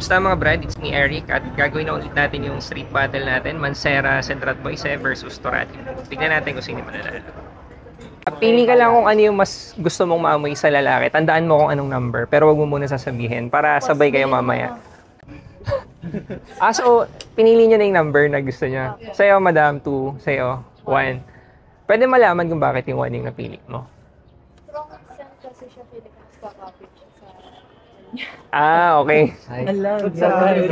Basta mga Brad, it's me Eric at gagawin na ulit natin yung street battle natin, Mansera Central Boys versus Torati. Tignan natin kung sino mananalo. Pili ka lang kung ano yung mas gusto mong maamoy sa lalaki. Tandaan mo kung anong number, pero wag mo muna sasabihin para sabay kayo mamaya. So, pinili niya na yung number na gusto niya. Sa'yo, madam, 2. Sa'yo, 1. Pwede malaman kung bakit yung 1 yung napili mo. Wrong send kasi siya Philippines, kakapit siya sa Okay. Sorry.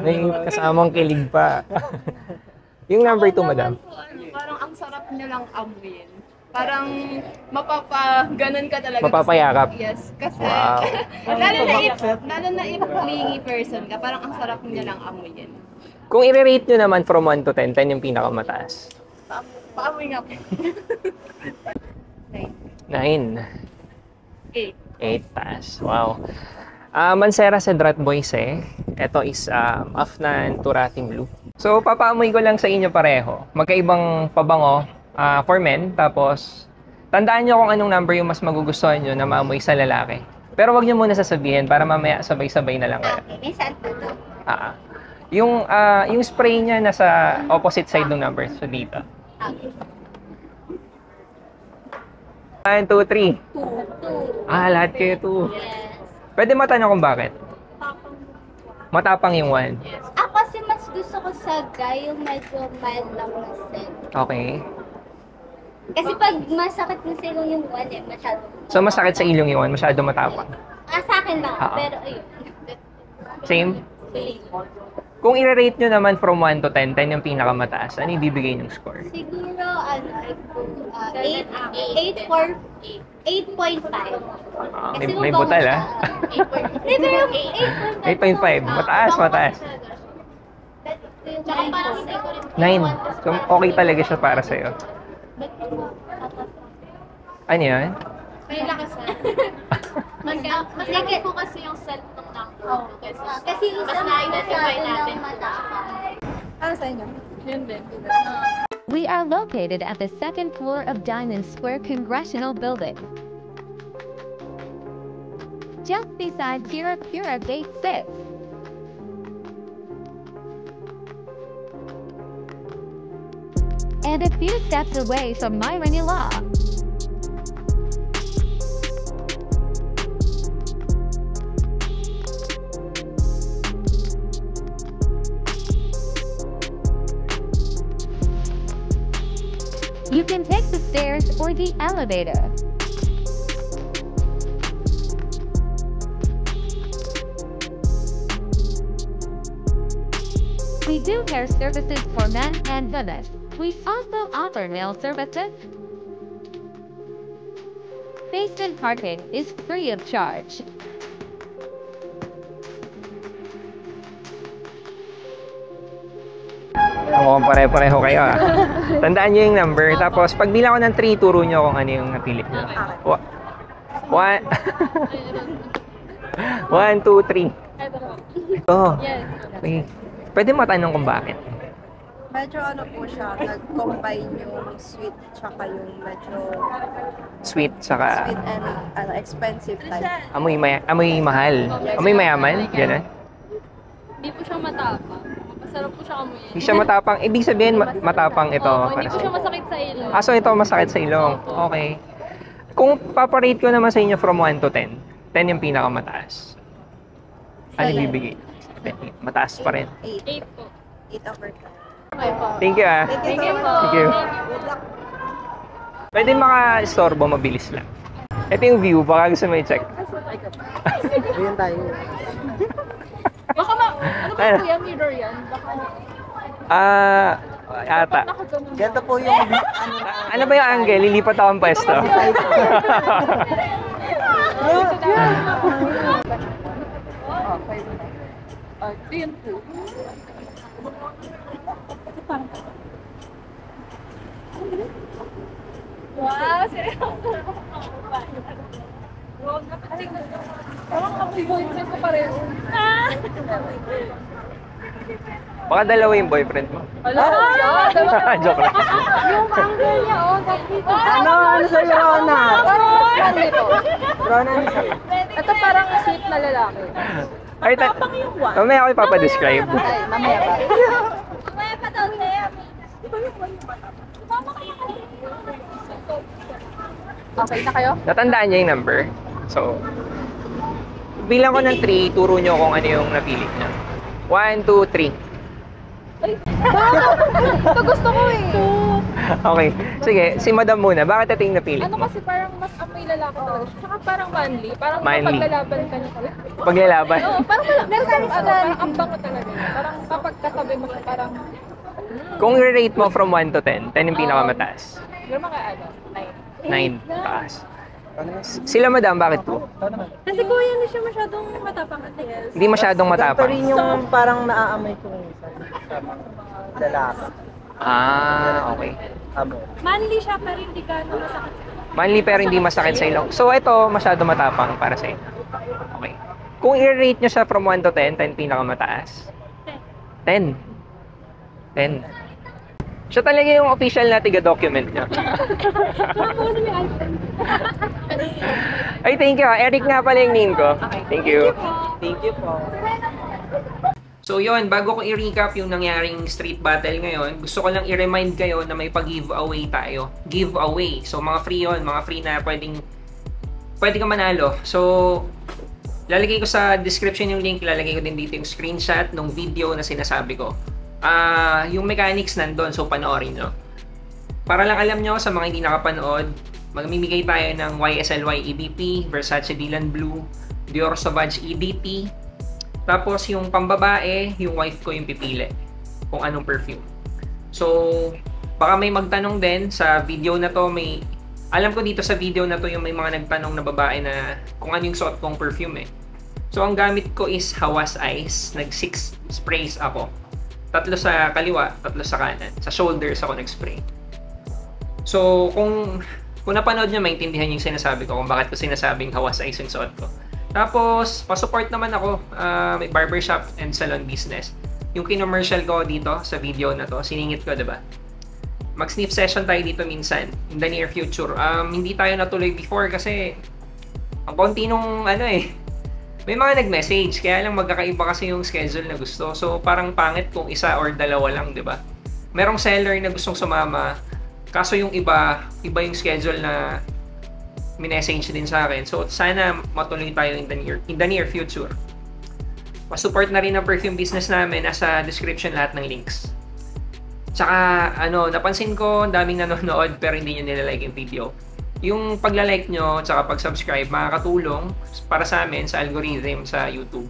May kasamang kilig pa. Yung number 2, madam. Parang ang sarap niya lang amuyin. Parang mapapaganon ka talaga. Mapapayakap. Yes, kasi Wow. lalo na if clingy person ka, parang ang sarap niya lang amuyin. Kung i-rate nyo naman from 1 to 10, 10 yung pinakamataas. Paamoy nga po. 9. 8. 8 taas. Wow. Mansera Cedrat Boys Ito is Afnan Turating Blue. So, papaamoy ko lang sa inyo pareho. Magkaibang pabango for men. Tapos, tandaan nyo kung anong number yung mas magugustuhan nyo na maamoy sa lalaki. Pero wag nyo muna sasabihin para mamaya sabay-sabay na lang kayo. Okay, may sample to. Yung spray niya nasa opposite side ng number. So, dito. Okay. 1, 2, 3. 2. Lahat kayo 2. Yes. Pwede matanong kung bakit? Matapang yung 1. Ako kasi mas gusto ko sa guy yung medyo mild lang na scent. Okay. Kasi pag masakit na sa ilong yung one masyado. So, masakit sa ilong yung 1, masyado matapang. Sa akin lang, pero ayun. Same? Kung i-rate nyo naman from 1 to 10, 10 yung pinakamataas, ano ibibigay nyong score? Siguro, 8.5. May butal Pero 8.5. Mataas. 9. So, okay talaga siya para sa'yo. Ano yan? May lakas na. Mas laki po kasi yung self ng number. kasi mas na-identify natin. Ano sa inyo? Yun din. We are located at the second floor of Diamond Square Congressional Building. Just beside Kira Gate 6. And a few steps away from my Manila. You can take the stairs or the elevator. We do hair services for men and women. We also offer male services. Basement parking is free of charge. Mukhang pare-pareho kayo Tandaan nyo yung number. Tapos, pag bilang ko ng 3, turo nyo kung ano yung napili nyo. 1, 1, 2, 3. Okay. Pwede matanong kung bakit. Medyo ano po siya, nag-combine yung sweet tsaka yung medyo Sweet, saka sweet and expensive type. amoy mahal. Amoy mayaman? Ganun. Hindi po siya matapang. Masarap po siya amuyin. Hindi siya matapang. Ibig sabihin, matapang ito. Hindi po siya masakit sa ilong. So ito masakit sa ilong. Okay. Kung paparate ko naman sa inyo from 1 to 10, 10 yung pinakamataas. Ano ibibigay? Mataas pa rin. 8 po. 8 over 10. Okay po. Thank you Thank you po. Thank you. Pwede maka-istorbo, mabilis lang. Ito yung view, baka gusto mo i-check. Ayun tayo. Baka ano ba po yan? Mirror yan? Baka Ata. Ganito po yung Ano ba yung angle? Lilipat ako ang pwesto. yun po. Wow, seryoso. Parang amoy boyfriend ko pareho. Baka dalawa yung boyfriend mo. Joke lang. Yung uncle niya, oh, dito. Ano sa'yo, Rona? Parang mas fun nito. Rona, ano sa'yo? Ito parang sweet na lalaki. Ay, mamaya ako ipapadescribe. Ay, mamaya ba? Mamaya pa daw, Sam. Okay na kayo? Natandaan niya yung number. So, bilang ko ng 3, turo niyo kung ano yung napili niya. 1, 2, 3. Ito gusto ko eh. Okay. Sige, si Madam muna. Bakit ito yung napili Ano mo? kasi parang mas amoy lalaki talaga siya. Tsaka parang manly. Parang Manly. paglalaban ka na talaga. Paglalaban. Oo, parang parang ang bango talaga. Parang kapag katabi mo siya, parang Kung i-rate mo from 1 to 10, 10 yung pinakamataas. siguro mga 9, taas. Sila Madam, bakit 2? Kasi kuya, hindi siya masyadong matapang at yes. Hindi masyadong Ganito matapang. rin yung parang naaamoy ko sa mga lalaki. Ah, okay. Amo. Manly siya, pero hindi ka na masakit. Manly pero hindi masakit sa ilong. So ito, masyado matapang para sa inyo. Okay. Kung i-rate nyo siya from 1 to 10, 10 pinakamataas. 10. 10. Siya talaga yung official na tiga-document niya. Ay, thank you. Eric nga pala yung name ko. Thank you. Thank you po. So yun, bago ko i-recap yung nangyaring street battle ngayon, gusto ko lang i-remind kayo na may pag-giveaway tayo. Giveaway. So mga free yun, mga free na pwede ka manalo. So, lalagay ko sa description yung link, lalagay ko din dito yung screenshot ng video na sinasabi ko. Yung mechanics nandun, so panoorin nyo. Para lang alam nyo, sa mga hindi nakapanood, magmimigay tayo ng YSLY EDP, Versace Dylan Blue, Dior Sauvage EDP, tapos yung pambabae, yung wife ko yung pipili kung anong perfume. So, baka may magtanong din sa video na to, alam ko dito sa video na to yung may mga nagtanong na babae na kung ano yung suot kong perfume eh. So, ang gamit ko is Hawas Ice, nag 6 sprays ako. 3 sa kaliwa, 3 sa kanan. Sa shoulders ako nag-spray. So, kung napanood nyo, maintindihan yung sinasabi ko kung bakit ko sinasabing Hawas Ice yung suot ko. Tapos, pa-support naman ako, may barbershop and salon business. Yung kinommercial ko dito sa video na to, siningit ko, diba? Mag-sniff session tayo dito minsan, in the near future. Hindi tayo natuloy before kasi ang konti nung may mga nag-message, kaya lang magkakaiba kasi yung schedule na gusto. So, parang pangit kung isa or dalawa lang, diba? Merong seller na gustong sumama, kaso yung iba yung schedule na minessage din sa akin. So, sana matuloy tayo in the near future. Pa-support na rin ang perfume business namin, nasa description lahat ng links. Tsaka, napansin ko, ang daming nanonood pero hindi nyo nilalike yung video. Yung pagla-like nyo, tsaka pag-subscribe, makakatulong para sa amin sa algorithm sa YouTube.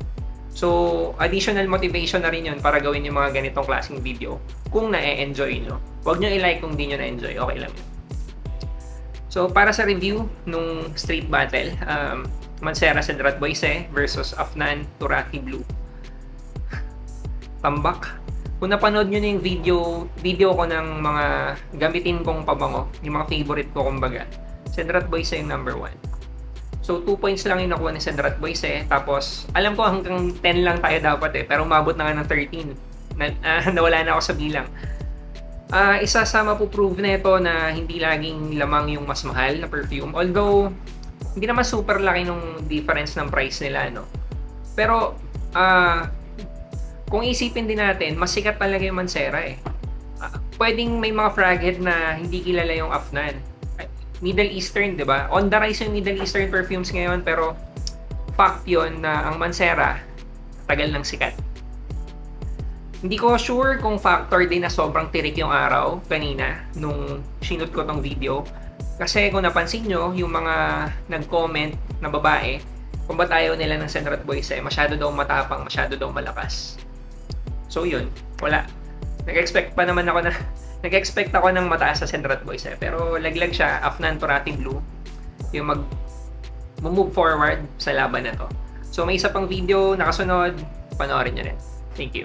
So, additional motivation na rin yun para gawin yung mga ganitong klaseng video kung na-enjoy nyo. Huwag nyo i-like kung di nyo na-enjoy. Okay lang yun. So, para sa review nung street battle, Mancera Cedrat Boyce versus Afnan Turati Blue. Tambak. Kung napanood nyo na yung video ko ng mga gamitin kong pabango, yung mga favorite ko kumbaga, Cedrat Boyce yung number 1. So, 2 points lang yung nakuha ni Cedrat Boyce. Tapos, alam ko hanggang 10 lang tayo dapat pero umabot na nga ng 13. Nawala na ako sa bilang. Isa sa mapuprove na ito na hindi laging lamang yung mas mahal na perfume. Although, hindi naman super laki nung difference ng price nila, no? Pero, kung isipin din natin, mas sikat talaga yung Mancera eh. Pwedeng may mga fraghead na hindi kilala yung Afnan. Middle Eastern, di ba? On the rise yung Middle Eastern perfumes ngayon, pero fact yun na ang Mancera, tagal ng sikat. Hindi ko sure kung factor din na sobrang tirik yung araw kanina nung sinut ko tong video. Kasi kung napansin nyo, yung mga nag-comment na babae, kung ba't ayaw nila ng Cedrat Boyce, masyado daw matapang, masyado daw malakas. So yun, wala. Nag-expect ako ng mataas sa Cedrat Boyce, pero laglag siya, Afnan Turati Blue, yung mag-move forward sa laban na to. So may isa pang video nakasunod, panoorin nyo rin. Thank you.